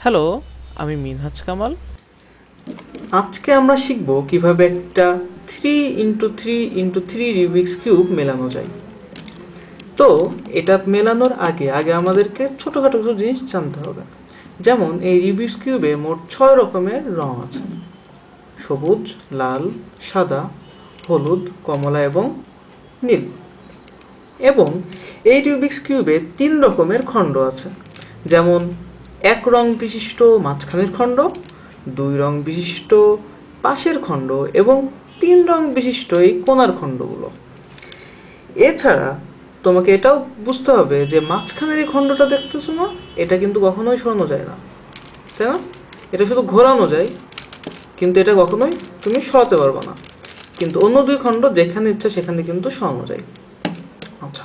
Hello, আমি মিনহাজ কামাল। আজকে আমরা শিখব কিভাবে একটা 3x3x3 রুবিক্স কিউব মেলানো যায়। তো এটা মেলানোর আগে আগে আমাদেরকে ছোটখাটো কিছু জিনিস জানতে হবে। যেমন এই রুবিক্স কিউবে মোট 6 রকমের রং আছে: সবুজ, লাল, সাদা, হলুদ, কমলা এবং নীল। এবং এই রুবিক্স কিউবে 3 রকমের খণ্ড আছে। যেমন 1 রং বিশিষ্ট মাঝখানের খণ্ড, 2 রং বিশিষ্ট পাশের খণ্ড এবং 3 রং বিশিষ্ট এই কোণার খণ্ডগুলো। এছাড়া তোমাকে এটাও বুঝতে হবে যে মাঝখানের এই খণ্ডটা দেখতেছো না, এটা কিন্তু কখনোই সরানো যায় না, তাই না? এটা শুধু ঘোরানো যায়, কিন্তু এটা কখনোই তুমি সরাতে পারবে না। কিন্তু অন্য 2 খণ্ড যেখানে ইচ্ছা সেখানে কিন্তু সরানো যায়। আচ্ছা,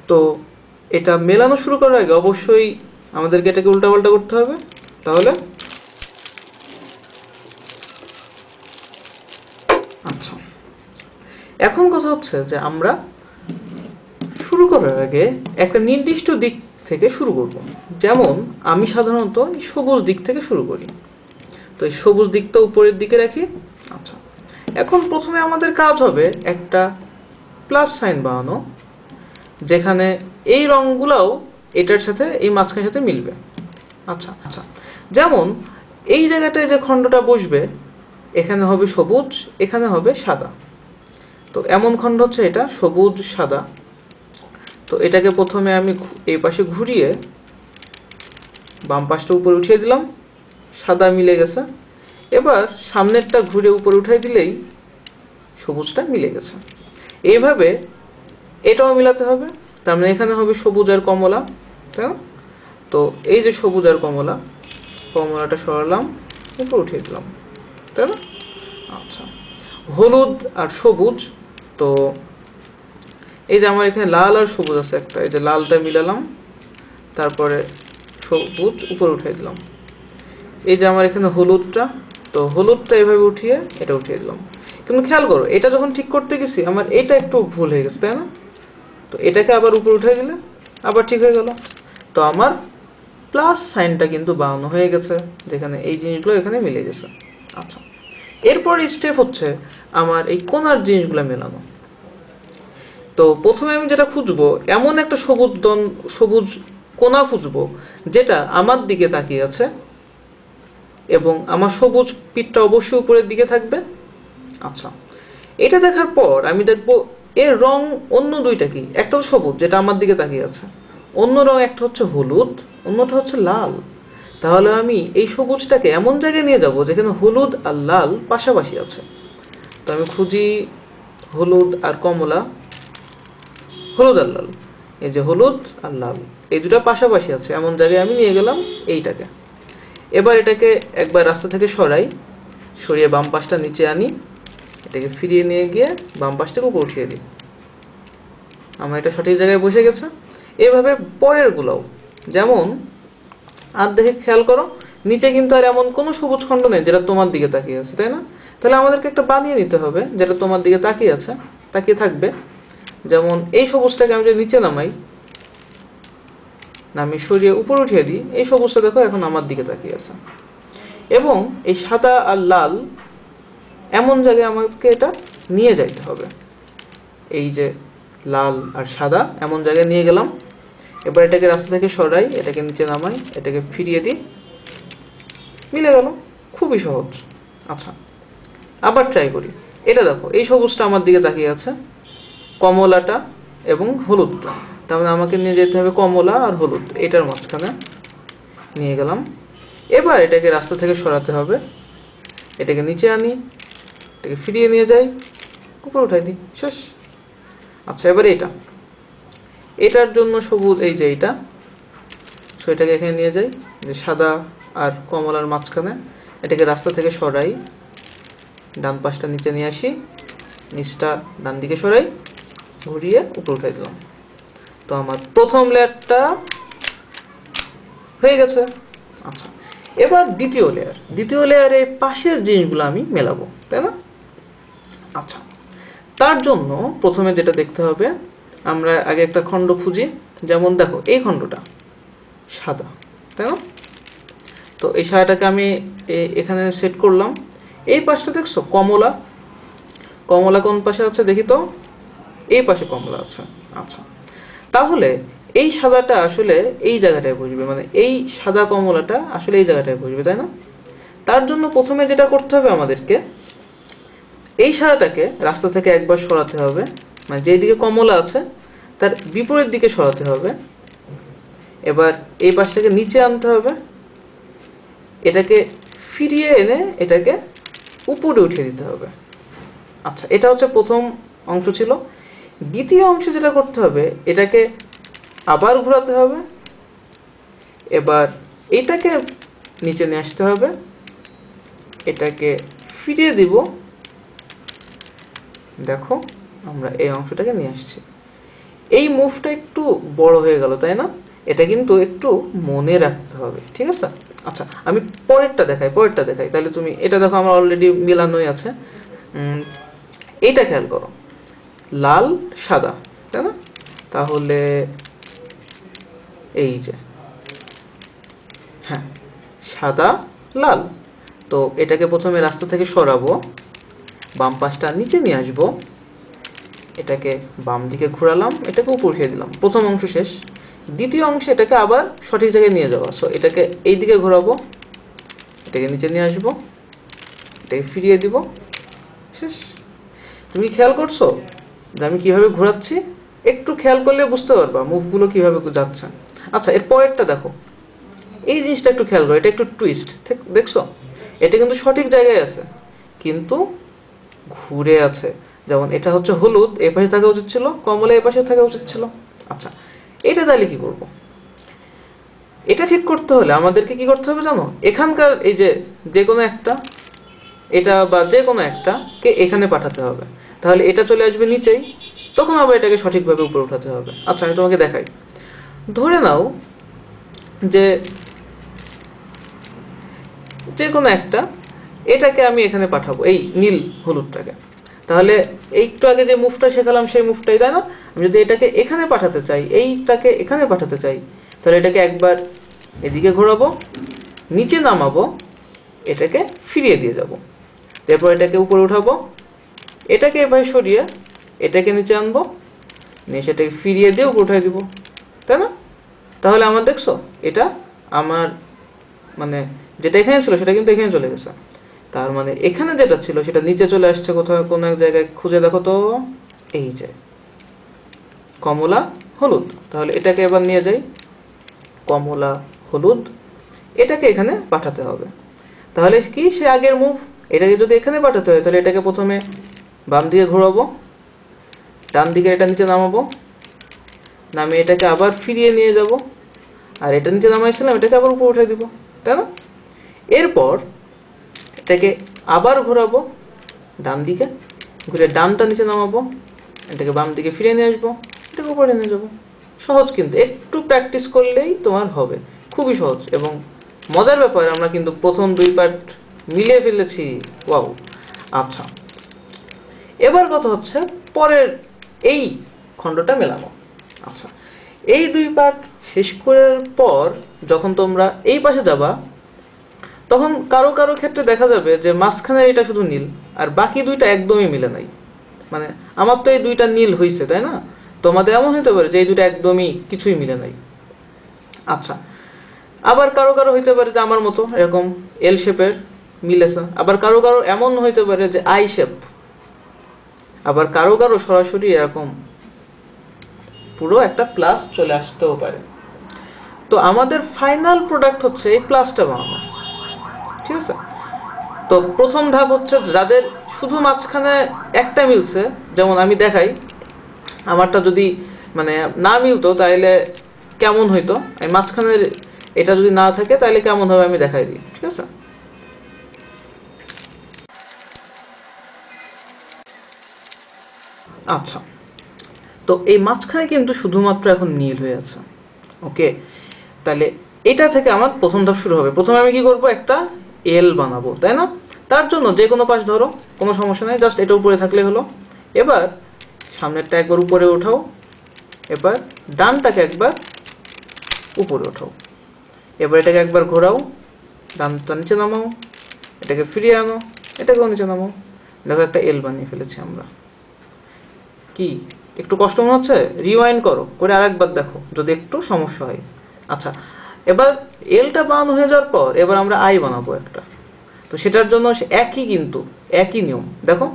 তো এটা মেলানো শুরু করার আগে অবশ্যই আমাদেরকে এটাকে উল্টাপাল্টা করতে হবে। তাহলে আচ্ছা, এখন কথা হচ্ছে যে আমরা শুরু করার আগে একটা নির্দিষ্ট দিক থেকে শুরু করব। যেমন আমি সাধারণত এই সবুজ দিক থেকে শুরু করি, তো এই সবুজ দিকটা উপরের দিকে রাখি। আচ্ছা, এখন প্রথমে আমাদের কাজ হবে একটা প্লাস সাইন বানানো, যেখানে এই রংগুলাও এটার সাথে এই মাঝখানের সাথে মিলবে। আচ্ছা আচ্ছা, যেমন এই জায়গাটায় যে খণ্ডটা বসবে এখানে হবে সবুজ, এখানে হবে সাদা। তো এমন খণ্ড হচ্ছে এটা সবুজ সাদা। তো এটাকে প্রথমে আমি এই পাশে ঘুরিয়ে বাম পাশটা উপরে উঠিয়ে দিলাম, সাদা মিলে গেছে। এবার সামনেরটা ঘুরে উপরে উঠিয়ে দিলেই সবুজটা মিলে গেছে। এইভাবে এটাও মিলাতে হবে। তার মানে এখানে হবে সবুজ আর কমলা, তাই না? তো এই যে সবুজ আর কমলা, কমলাটা সরালাম, উপরে উঠিয়ে দিলাম, তাই না? আচ্ছা, হলুদ আর সবুজ। তো এই যে আমার এখানে লাল আর সবুজ আছে একটা, এই যে লালটা মিলালাম, তারপরে সবুজ উপরে উঠিয়ে দিলাম। এই যে আমার এখানে হলুদটা, তো হলুদটা এভাবে উঠিয়ে এটা উঠিয়ে দিলাম। কিন্তু খেয়াল করো, এটা যখন ঠিক করতে গেছি আমার এটা একটু ভুল হয়ে গেছে, তাই না? তো এটাকে আবার উপরে উঠে দিলে আবার ঠিক হয়ে গেল। তো আমার প্লাস সাইনটা কিন্তু বানানো হয়ে গেছে, যেখানে এই জিনিসগুলো এখানে মিলে গেছে। আচ্ছা, এরপর স্টেপ হচ্ছে আমার এই কোণার জিনিসগুলো মেলানো। তো প্রথমে আমি যেটা খুঁজবো, এমন একটা সবুজ কোণা খুঁজবো যেটা আমার দিকে তাকিয়ে আছে, এবং আমার সবুজ পিঠটা অবশ্যই উপরের দিকে থাকবে। আচ্ছা, এটা দেখার পর আমি দেখবো এর রং অন্য দুইটা কি। একটা তো সবুজ যেটা আমার দিকে তাকিয়ে আছে, অন্য রং একটা হচ্ছে হলুদ, অন্যটা হচ্ছে লাল। তাহলে আমি এই সবুজটাকে এমন জায়গায় নিয়ে যাব যেখানে হলুদ আর লাল পাশাপাশি আছে। তো আমি খুঁজি হলুদ আর কমলা, হলুদ আর লাল, এই যে হলুদ আর লাল এই দুটা পাশাপাশি আছে এমন জায়গায় আমি নিয়ে গেলাম এইটাকে। এবার এটাকে একবার রাস্তা থেকে সরিয়ে বাম পাশটা নিচে আনি, এটাকে ফিরিয়ে নিয়ে গিয়ে বাম পাশটাকে উপর উঠিয়ে দিই। আমার এটা সঠিক জায়গায় বসে গেছে। এভাবে পরের গুলাও, যেমন আর দেখে খেয়াল করো, নিচে কিন্তু আর এমন কোনো সবুজ খণ্ড নেই যেটা তোমার দিকে তাকিয়ে আছে, তাই না? তাহলে আমাদেরকে একটা বানিয়ে নিতে হবে যেটা তোমার দিকে তাকিয়ে আছে, তাকিয়ে থাকবে। যেমন এই সবুজটাকে আমি যদি নিচে নামিয়ে সরিয়ে উপর উঠিয়ে দিই, এই সবুজটা দেখো এখন আমার দিকে তাকিয়ে আছে। এবং এই সাদা আর লাল এমন জায়গায় আমাকে এটা নিয়ে যাইতে হবে। এই যে লাল আর সাদা এমন জায়গায় নিয়ে গেলাম। এবার এটাকে রাস্তা থেকে সরাই, এটাকে নিচে নামাই, এটাকে ফিরিয়ে দিই, মিলে গেল। খুবই সহজ। আচ্ছা, আবার ট্রাই করি। এটা দেখো, এই সবুজটা আমার দিকে তাকিয়ে আছে, কমলাটা এবং হলুদটা। তার মানে আমাকে নিয়ে যেতে হবে কমলা আর হলুদ, এটার মাঝখানে নিয়ে গেলাম। এবার এটাকে রাস্তা থেকে সরাতে হবে, এটাকে নিচে আনি, এটাকে ফিরিয়ে নিয়ে যাই, উপরে উঠাই দিই, শেষ। আচ্ছা, এবার এটার জন্য সবুজ, এই যে এটা, এটাকে এখানে নিয়ে যাই, যে সাদা আর কমলার মাঝখানে, এটাকে রাস্তা থেকে সরাই, ডান পাশটা নিচে নিয়ে আসি, নিচটা ডান দিকে সরাই, ঘুরিয়ে উপরে উঠাই দিলাম। তো আমার প্রথম লেয়ারটা হয়ে গেছে। আচ্ছা, এবার দ্বিতীয় লেয়ারে পাশের জিনিসগুলো আমি মেলাবো, তাই না? আচ্ছা, তার জন্য প্রথমে যেটা দেখতে হবে, আমরা আগে একটা খণ্ড খুঁজি। যেমন দেখো, এই খণ্ডটা সাদা, তাই না? তো এই সাদাটাকে আমি এখানে সেট করলাম। এই পাশটা দেখছো কমলা, কমলা কোন পাশে আছে দেখি তো, এই পাশে কমলা আছে। আচ্ছা, তাহলে এই সাদাটা আসলে এই জায়গাটায় বসবে, মানে এই সাদা কমলাটা আসলে এই জায়গাটায় বসবে, তাই না? তার জন্য প্রথমে যেটা করতে হবে আমাদেরকে, এই সাদাটাকে রাস্তা থেকে একবার সরাতে হবে, মানে যেদিকে কমলা আছে তার বিপরীত দিকে সরাতে হবে। এবার এই পাশটাকে নিচে আনতে হবে, এটাকে ফিরিয়ে এনে এটাকে উপরে উঠিয়ে দিতে হবে। আচ্ছা, এটা হচ্ছে প্রথম অংশ ছিল। দ্বিতীয় অংশে যেটা করতে হবে, এটাকে আবার ঘোরাতে হবে, এবার এটাকে নিচে নিয়ে আসতে হবে, এটাকে ফিরিয়ে দিব। দেখো আমরা এই অংশটাকে নিয়ে আসছি। এই মুভটা একটু বড় হয়ে গেল, তাই না? এটা কিন্তু একটু মনে রাখতে হবে, ঠিক আছে? আচ্ছা, আমি পরেরটা দেখাই, তাহলে তুমি এটা দেখো আমার অলরেডি মিলানোই আছে। এইটা খেয়াল করো, লাল সাদা, তাই না? তাহলে এই যে, হ্যাঁ, সাদা লাল। তো এটাকে প্রথমে রাস্তা থেকে সরাবো, বাম পাশটা নিচে নিয়ে আসবো, এটাকে বাম দিকে ঘোরালাম, এটাকে উপর উঠিয়ে দিলাম। প্রথম অংশ শেষ। দ্বিতীয় অংশে এটাকে আবার সঠিক জায়গায় নিয়ে যাওয়া। সো এটাকে এই দিকে ঘোরাবো, এটাকে নিচে নিয়ে আসবো, এটাকে ফিরিয়ে দিব, শেষ। তুমি খেয়াল করছো যে আমি কিভাবে ঘোরাচ্ছি? একটু খেয়াল করলে বুঝতে পারবা মুভগুলো কিভাবে যাচ্ছে। আচ্ছা, এর পরেরটা দেখো, এই জিনিসটা একটু খেয়াল করো, এটা একটু টুইস্ট, দেখছো? এটা কিন্তু সঠিক জায়গায় আছে কিন্তু ঘুরে আছে। যেমন এটা হচ্ছে হলুদ, এ পাশে থাকা উচিত ছিল, কমলা এ পাশে থাকা উচিত ছিল। আচ্ছা, এটা তাহলে কি করব? এটা ঠিক করতে হলে আমাদেরকে কি করতে হবে জানো? এখানকার এই যে কোনো একটা, এটা বা যে কোনো একটা কে এখানে পাঠাতে হবে, তাহলে এটা চলে আসবে নিচেই, তখন আবার এটাকে সঠিকভাবে উপরে উঠাতে হবে। আচ্ছা, আমি তোমাকে দেখাই। ধরে নাও যে যে কোনো একটা, এটাকে আমি এখানে পাঠাবো, এই নীল হলুদটাকে। তাহলে একটু আগে যে মুভটা শেখালাম সেই মুভটাই, তাই না? আমি যদি এটাকে এখানে পাঠাতে চাই, এইটাকে এখানে পাঠাতে চাই, তাহলে এটাকে একবার এদিকে ঘোরাবো, নিচে নামাবো, এটাকে ফিরিয়ে দিয়ে যাব, এরপর এটাকে উপরে উঠাবো, এটাকে এভাবে সরিয়ে এটাকে নিচে আনবো, নিয়ে সেটাকে ফিরিয়ে দিয়ে উপরে উঠাই দিব, তাই না? তাহলে আমার দেখছো এটা আমার, মানে যেটা এখানে ছিল সেটা কিন্তু এখানে চলে গেছে। তার মানে এখানে যেটা ছিল সেটা নিচে চলে আসছে কোথাও কোনো এক জায়গায়, খুঁজে দেখো তো, এই যে কমলা হলুদ। তাহলে এটাকে এবার নিয়ে যাই, কমলা হলুদ, এটাকে এখানে পাঠাতে হবে। তাহলে কি, সে আগের মুভ, এটাকে যদি এখানে পাঠাতে হয় তাহলে এটাকে প্রথমে বাম দিকে ঘোরাবো, ডান দিকে এটা নিচে নামাবো, নামিয়ে এটাকে আবার ফিরিয়ে নিয়ে যাব, আর এটা নিচে নামাইছিলাম এটাকে আবার উপরে উঠে দিব, তাই না? এরপর এটাকে আবার ঘোরাবো ডান দিকে, ঘুরে ডানটা নিচে নামাবো, এটাকে বাম দিকে ফিরে নিয়ে আসবো, এটাকে উপরে নিয়ে যাবো। সহজ, কিন্তু একটু প্র্যাকটিস করলেই তোমার হবে, খুবই সহজ এবং মজার ব্যাপার। আমরা কিন্তু প্রথম দুই পার্ট মিলিয়ে ফেলেছি, ওয়াও। আচ্ছা, এবার কথা হচ্ছে পরের এই খণ্ডটা মেলানো। আচ্ছা, এই দুই পার্ট শেষ করার পর যখন তোমরা এই পাশে যাবা, তখন কারো কারো ক্ষেত্রে দেখা যাবে যে মাঝখানে এটা শুধু নীল আর বাকি দুইটা একদমই মিলে নাই। মানে আমার তো এই দুইটা নীল হয়েছে, তাই না? তোমাদের এমন হতে পারে যে এই দুইটা একদমই কিছুই মিলে নাই। আচ্ছা, আবার কারো কারো হইতে পারে যে আমার মতো এরকম এল শেপের মিলেছে, আবার কারো কারো এমন হইতে পারে যে আই শেপ, আবার কারো কারো সরাসরি এরকম পুরো একটা প্লাস চলে আসতেও পারে। তো আমাদের ফাইনাল প্রোডাক্ট হচ্ছে এই প্লাসটা বানানো, ঠিক আছে? তো প্রথম ধাপ হচ্ছে যাদের শুধু মাঝখানে একটা মিলছে, যেমন আমি দেখাই, আমারটা যদি মানে না মিলতো তাহলে কেমন হইতো, এই মাঝখানে এটা যদি না থাকে তাহলে কেমন হবে আমি দেখাই দিই, ঠিক আছে? আচ্ছা, তো এই মাঝখানে কিন্তু শুধুমাত্র এখন নীল হয়ে আছে, ওকে? তাহলে এটা থেকে আমার প্রথম ধাপ শুরু হবে। প্রথমে আমি কি করব, একটা এল বানাবো, তাই না? তার জন্য যে কোনো পাশ ধরো, কোনো সমস্যা নেই, জাস্ট এটা উপরে থাকলে হলো। এবার সামনেরটা একবার উপরে ওঠাও, এবার ডানটাকে একবার উপরে ওঠাও, এবার এটাকে একবার ঘোরাও, ডানটা নিচে নামাও, এটাকে ফিরিয়ে আনো, এটাকেও নিচে নামাও। দেখো একটা এল বানিয়ে ফেলেছি আমরা। কি একটু কষ্ট মনে হচ্ছে? রিওয়াইন্ড করো, করে আরেকবার দেখো যদি একটু সমস্যা হয়। আচ্ছা, এবার এলটা বানানো হয়ে যাওয়ার পর এবার আমরা আই বানাবো একটা। তো সেটার জন্য একই, কিন্তু একই নিয়ম। দেখো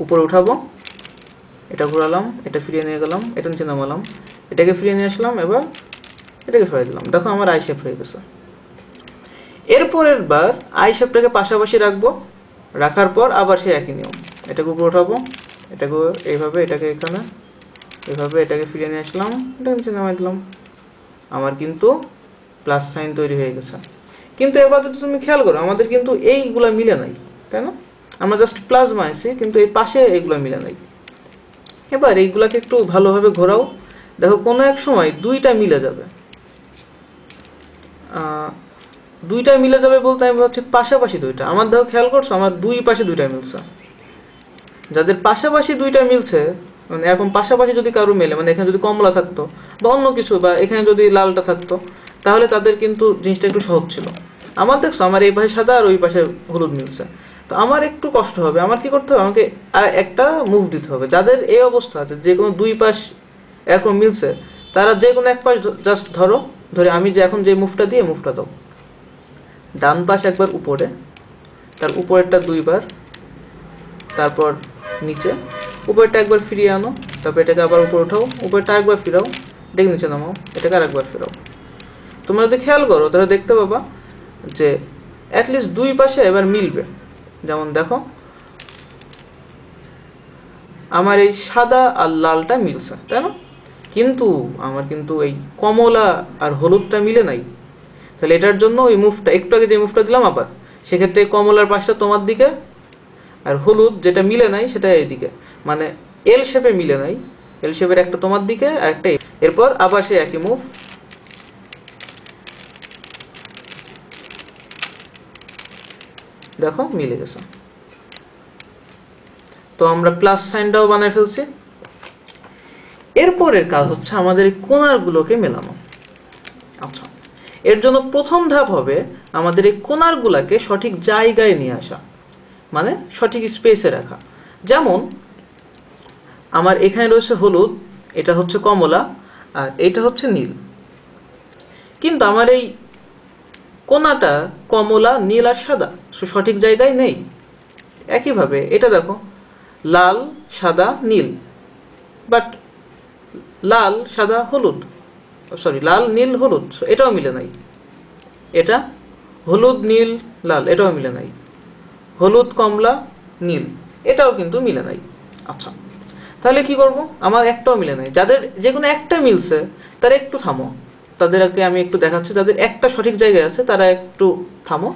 উপরে উঠাবো, এটা ঘোরালাম, এটা ফিরিয়ে নিয়ে গেলাম, এটা নিচে নামালাম, এটাকে ফিরিয়ে নিয়ে আসলাম, এবার এটাকে সরাই দিলাম। দেখো আমার আই শেপ হয়ে গেছে। এরপরের বার আই শেপটাকে পাশাপাশি রাখবো, রাখার পর আবার সেই একই নিয়ম। এটাকে উপরে উঠাবো, এটাকে এইভাবে, এটাকে এখানে এইভাবে, এটাকে ফিরিয়ে নিয়ে আসলাম, এটা নিচে নামাই দিলাম। আমার কিন্তু প্লাস সাইন তৈরি হয়ে গেছে। কিন্তু এবার যদি তুমি খেয়াল করো আমাদের কিন্তু এইগুলা মিলে নাই, তাই না? আমরা জাস্ট প্লাস বানাইছি, কিন্তু এই পাশে এইগুলা মিলে নাই। এবার এইগুলাকে একটু ভালোভাবে ঘোরাও, দেখো কোনো এক সময় দুইটা মিলে যাবে। দুইটা মিলে যাবে বলতে আমি বলছি পাশাপাশি দুইটা। আমার দেখো খেয়াল করছো আমার দুই পাশে দুইটা মিলছে। যাদের পাশাপাশি দুইটা মিলছে, মানে এরকম পাশাপাশি যদি কারো মেলে, মানে এখানে যদি কমলা থাকতো বা অন্য কিছু, বা এখানে যদি লালটা থাকতো, তাহলে তাদের কিন্তু জিনিসটা একটু সহজ ছিল। আমার দেখছো আমার এই পাশে সাদা আর ওই পাশে হলুদ মিলছে, তো আমার একটু কষ্ট হবে। আমার কি করতে হবে, আমাকে আর একটা মুভ দিতে হবে। যাদের এই অবস্থা আছে যে কোনো দুই পাশ এরকম মিলছে, তারা যে কোনো এক পাশ জাস্ট ধরো, ধরে আমি যে এখন যে মুভটা দিয়ে মুভটা দাও। ডান পাশ একবার উপরে, তার উপরেরটা দুইবার, তারপর নিচে, উপরেরটা একবার ফিরিয়ে আনো, তারপর এটাকে আবার উপরে উঠাও, উপরেরটা একবার ফিরাও, এটাকে নিচে নামাও, এটাকে আরেকবার ফিরাও। তোমরা যদি খেয়াল করো তাহলে দেখতে পাবা যে অ্যাটলিস্ট দুই পাশে এবার মিলবে। যেমন দেখো আমার এই সাদা আর লালটা মিলছে, তাই না? কিন্তু আমার কিন্তু এই কমলা আর হলুদটা মিলে নাই। তাহলে এটার জন্য ওই মুভটা, একটু আগে যে মুভটা দিলাম আবার, সেক্ষেত্রে কমলার পাশটা তোমার দিকে, আর হলুদ যেটা মিলে নাই সেটা এইদিকে, মানে এল শেপে মিলে নাই। এল শেপের একটা তোমার দিকে আর একটা, এরপর আবার সেই একই মুভ। দেখো মিলে গেছে। তো আমরা প্লাস সাইনটাও বানাই ফেলছি। এরপরের কাজ হচ্ছে আমাদের এই কোণারগুলোকে মেলানো। আচ্ছা, এর জন্য প্রথম ধাপ হবে আমাদের এই কোণারগুলোকে সঠিক জায়গায় নিয়ে আসা, মানে সঠিক স্পেসে রাখা। যেমন আমার এখানে রয়েছে হলুদ, এটা হচ্ছে কমলা, আর এটা হচ্ছে নীল। কিন্তু আমার এই কোণাটা কমলা, নীল আর সাদা সঠিক জায়গায় নেই। একইভাবে এটা দেখো লাল, সাদা, নীল, বাট লাল, সাদা, হলুদ, সরি লাল, নীল, হলুদ, এটাও মিলে নাই। এটা হলুদ, নীল, লাল, এটাও মিলে নাই। হলুদ, কমলা, নীল, এটাও কিন্তু মিলে নাই। আচ্ছা, তাহলে কি করব? আমার একটাও মিলে নাই। যাদের যে কোনো একটা মিলছে তারা একটু থামো, তাদেরকে আমি একটু দেখাচ্ছি। যাদের একটা সঠিক জায়গায় আছে তারা একটু থামো,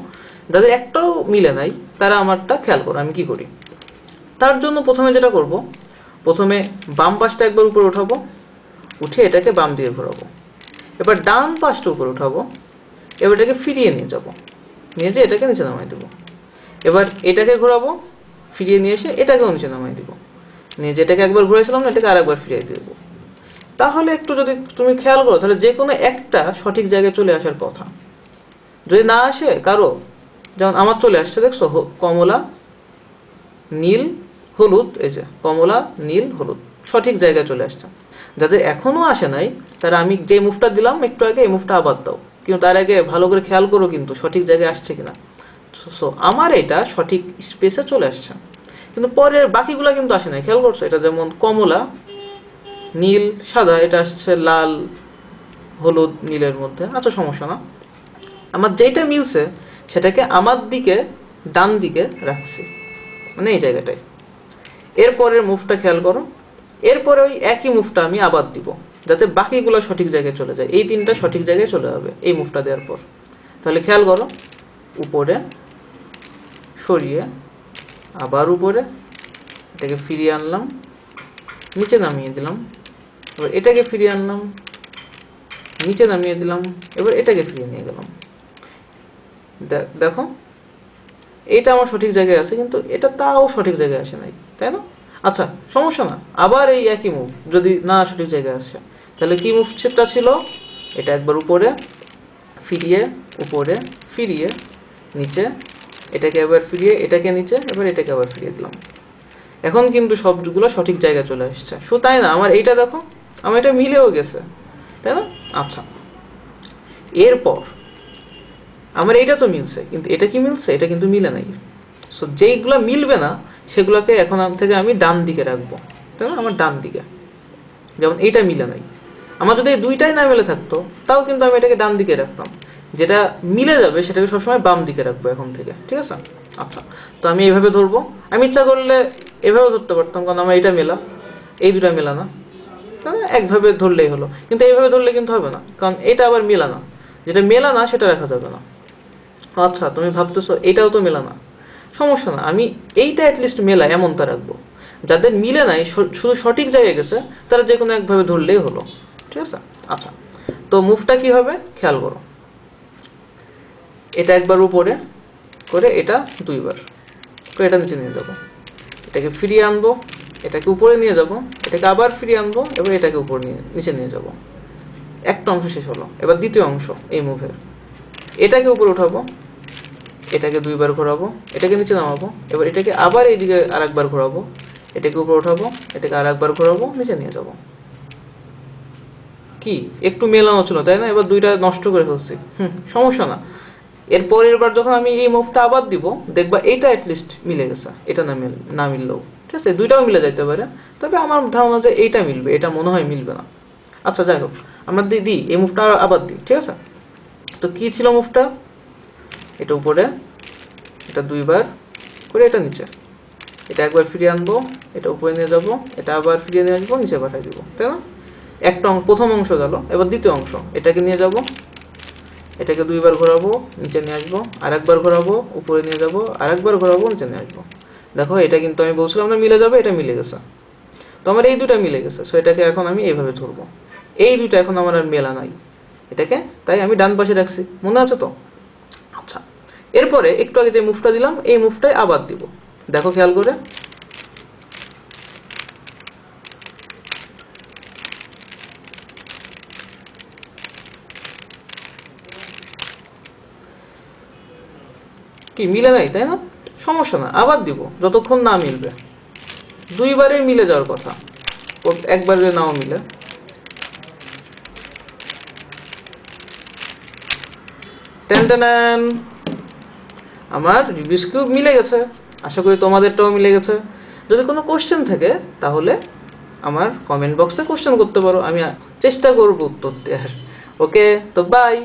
যাদের একটাও মিলে নাই তারা আমারটা খেয়াল করো আমি কি করি। তার জন্য প্রথমে যেটা করব, প্রথমে বাম পাশটা একবার উপরে উঠাবো, উঠে এটাকে বাম দিকে ঘোরাবো। এবার ডান পাশটা উপরে উঠাবো, এবার এটাকে ফিরিয়ে নিয়ে যাব, নিয়ে যেয়ে এটাকে নিচে নামাই দেবো। এবার এটাকে ঘোরাবো, ফিরিয়ে নিয়ে এসে এটাকেও নিচে নামাই দিব, নিয়ে যেটাকে একবার ঘুরাইছিলাম না এটাকে আরেকবার ফিরিয়ে দেবো। তাহলে একটু যদি তুমি খেয়াল করো তাহলে যে কোনো একটা সঠিক জায়গায় চলে আসার কথা। যদি না আসে কারো, যেমন আমার চলে আসছে, দেখছো কমলা, নীল, হলুদ, এই যে কমলা, নীল, হলুদ সঠিক জায়গায় চলে আসছে। যাদের এখনো আসে নাই তারা আমি যে মুভটা দিলাম একটু আগে, এই মুভটা আবার দাও, কিন্তু তার আগে ভালো করে খেয়াল করো কিন্তু সঠিক জায়গায় আসছে কিনা। সো আমার এটা সঠিক স্পেসে চলে আসছে, কিন্তু পরের বাকিগুলা কিন্তু আসে নাই। খেয়াল করছো, এটা যেমন কমলা, নীল, সাদা, এটা আসছে লাল, হলুদ, নীলের মধ্যে। আচ্ছা সমস্যা না, আমার যেটা মিলছে সেটাকে আমার দিকে ডান দিকে রাখছি, মানে এই জায়গাটায়। এরপরের মুভটা খেয়াল করো, এরপরে ওই একই মুভটা আমি আবার দিব যাতে বাকিগুলো সঠিক জায়গায় চলে যায়। এই তিনটা সঠিক জায়গায় চলে যাবে এই মুভটা দেওয়ার পর। তাহলে খেয়াল করো, উপরে সরিয়ে আবার উপরে, এটাকে ফিরিয়ে আনলাম, নিচে নামিয়ে দিলাম, এবার এটাকে ফিরিয়ে আনলাম, নিচে নামিয়ে দিলাম, এবার এটাকে ফিরিয়ে নিয়ে গেলাম। দেখো এটা আমার সঠিক জায়গায় আছে, কিন্তু এটা তাও সঠিক জায়গায় আসে নাই, তাই না? আচ্ছা সমস্যা না, আবার এই একই মুভ যদি না সঠিক জায়গায় আসে, তাহলে কি মুভটা ছিল? এটা একবার উপরে ফিরিয়ে উপরে, ফিরিয়ে নিচে, এটাকে আবার ফিরিয়ে, এটাকে নিচে, এবার এটাকে আবার ফিরিয়ে দিলাম। এখন কিন্তু সবগুলো সঠিক জায়গায় চলে আসছে। শুধু তাই না, আমার এইটা দেখো, আমার এটা মিলেও গেছে, তাই না? আচ্ছা, এরপর আমার এইটা তো মিলছে, কিন্তু এটা কি মিলছে? এটা কিন্তু মিলে নাই। সো যেইগুলো মিলবে না সেগুলোকে এখন থেকে আমি ডান দিকে রাখবো, তাই না? আমার ডান দিকে, যেমন এইটা মিলে নাই। আমার যদি এই দুইটাই না মিলে থাকতো তাও কিন্তু আমি এটাকে ডান দিকে রাখতাম। যেটা মিলে যাবে সেটাকে সবসময় বাম দিকে রাখবো এখন থেকে, ঠিক আছে? আচ্ছা, তো আমি এইভাবে ধরবো। আমি ইচ্ছা করলে এভাবে ধরতে পারতাম, কারণ আমার এটা মেলা, এই দুটা মেলা না, তাহলে একভাবে ধরলেই হলো। কিন্তু এইভাবে ধরলে কিন্তু হবে না, কারণ এটা আবার মেলা না, যেটা মেলা না সেটা রাখা যাবে না। আচ্ছা, তুমি ভাবতেছো এটাও তো মেলা না, সমস্যা না, আমি এইটা অ্যাটলিস্ট মেলা এমনটা রাখবো। যাদের মিলে নাই, শুধু সঠিক জায়গায় গেছে, তারা যে কোনো একভাবে ধরলেই হলো, ঠিক আছে? আচ্ছা, তো মুভটা কি হবে খেয়াল করো। এটা একবার উপরে করে, এটা দুইবার করে, এটা নিচে নিয়ে যাবো, এটাকে ফিরিয়ে আনবো, এটাকে উপরে নিয়ে যাব, এটাকে আবার ফিরিয়ে আনবো, এবার এটাকে উপর নিচে নিয়ে যাব। একটা অংশ শেষ হলো। এবার দ্বিতীয় অংশ এই মুভের, এটাকে উপরে উঠাবো, এটাকে দুইবার ঘোরাবো, এটাকে নিচে নামাবো, এবার এটাকে আবার এইদিকে আর একবার ঘোরাবো, এটাকে উপরে উঠাবো, এটাকে আর একবার ঘোরাবো, নিচে নিয়ে যাব। কি একটু মেলানো ছিল, তাই না? এবার দুইটা নষ্ট করে ফেলছি, সমস্যা না। এর পরের বার যখন আমি এই মুভটা আবার দিব, দেখবা এটা অ্যাটলিস্ট মিলে গেছে, এটা না মিললেও ঠিক আছে, দুইটাও মিলে যাইতে পারে, তবে আমার ধারণা যে এইটা মিলবে, এটা মনে হয় মিলবে না। আচ্ছা, যাই হোক, আমরা দিই এই মুভটা আবার দিই, ঠিক আছে? তো কি ছিল মুভটা? এটা উপরে, এটা দুইবার করে, এটা নিচে, এটা একবার ফিরিয়ে আনবো, এটা উপরে নিয়ে যাব, এটা আবার ফিরিয়ে নিয়ে আসবো, নিচে পাঠিয়ে দিব, তাই না? একটা প্রথম অংশ গেল। এবার দ্বিতীয় অংশ, এটাকে নিয়ে যাব, এটাকে দুইবার ঘোরাবো, নিচে নিয়ে আসবো, আর একবার ঘোরাবো, উপরে নিয়ে যাব, আর একবার ঘোরাবো, নিচে নিয়ে আসবো। দেখো, এটা কিন্তু আমি বলছিলাম না মিলে যাবে, এটা মিলে গেছে। তো আমার এই দুটা মিলে গেছে, সো এটাকে এখন আমি এইভাবে ধরবো। এই দুইটা এখন আমার আর মেলা নাই এটাকে, তাই আমি ডান পাশে রাখছি, মনে আছে তো? আচ্ছা, এরপরে একটু আগে যে মুভটা দিলাম, এই মুভটাই আবার দিব। দেখো খেয়াল করে, কি মিলে নাই, তাই না? সমস্যা না, আবার দিব যতক্ষণ না মিলবে। দুইবারে মিলে যাওয়ার কথা, একবারে নাও মিলে। টেন, আমার রুবিক্স কিউব মিলে গেছে। আশা করি তোমাদেরটাও মিলে গেছে। যদি কোনো কোশ্চেন থাকে তাহলে আমার কমেন্ট বক্সে কোশ্চেন করতে পারো, আমি চেষ্টা করবো উত্তর দেওয়ার। ওকে, তো বাই।